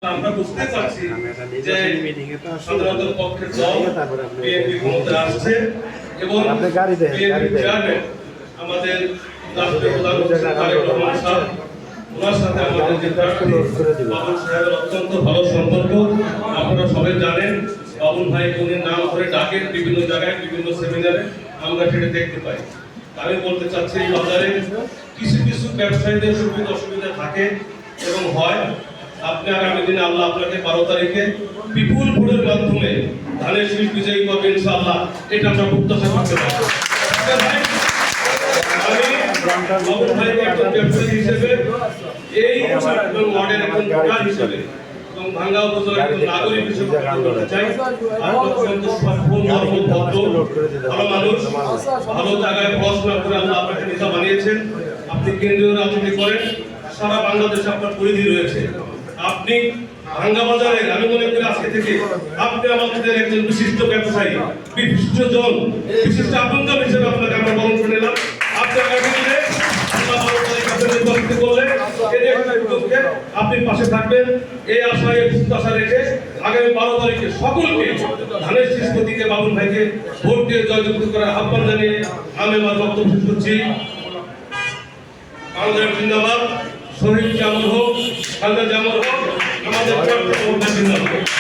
আমরা বুঝতে পারছি যে সাধারণত পক্ষের দল বিএনপি ক্ষমতায় আসছে এবং বিএনপি চেয়ারম্যান আমাদের রাষ্ট্রীয় প্রধান তারেক রহমান সাহেব, ওনার সাথে আমাদের যে প্রার্থী বাবুল সাহেবের অত্যন্ত ভালো সম্পর্ক। আপনারা সবাই জানেন, বাবুল ভাই উনি নাম ধরে ডাকেন বিভিন্ন জায়গায়, বিভিন্ন সেমিনারে আমরা সেটা দেখতে পাই। আমি বলতে চাচ্ছি, এই বাজারে কিছু কিছু ব্যবসায়ীদের সুবিধা অসুবিধা থাকে এবং হয়। আপনি আগামী দিনে আল্লাহ আপনাকে 12 তারিখে বিপুল ভোটের মাধ্যমে ধানের শীষ বিজয়ী করবেন ইনশাআল্লাহ, এটা আমরা প্রত্যাশা করতে পারি। আমি বাবুল ভাইকে একজন ব্যবসায়ী হিসেবে, এই ওয়ার্ডের একজন ভোটার হিসেবে এবং ভাঙ্গা উপজেলার একজন নাগরিক হিসেবে বলতে চাই, অত্যন্ত সফল ভালো মানুষ, ভালো জায়গায় পড়াশোনা করে আল্লাহ আপনাকে নেতা বানিয়েছেন। আপনি কেন্দ্রীয় রাজনীতি করেন, সারা বাংলাদেশে আপনার পরিধি রয়েছে। আপনি ভাঙ্গা বাজারের, আমি মনে করি আজকে থেকে আপনি আমাদের একজন বিশিষ্ট ব্যবসায়ী, বিশিষ্ট জন, বিশিষ্ট আপনজন হিসেবে আপনাকে আমরা বরণ করে নিলাম। আপনার আগামীতে আপনি পাশে থাকবেন এই আশায় প্রত্যাশা রেখে আগামী 12 তারিখে সকলকে ধানের শীষ প্রতীকে বাবুল ভাইকে ভোট দিয়ে জয়যুক্ত করার আহ্বান জানিয়ে আমি আমার বক্তব্য শেষ করছি। আমাদের জিন্দাবাদ, শহীদ জামর হোক, খালেদা জামর হোক, আমাদের জিন্দাবাদ।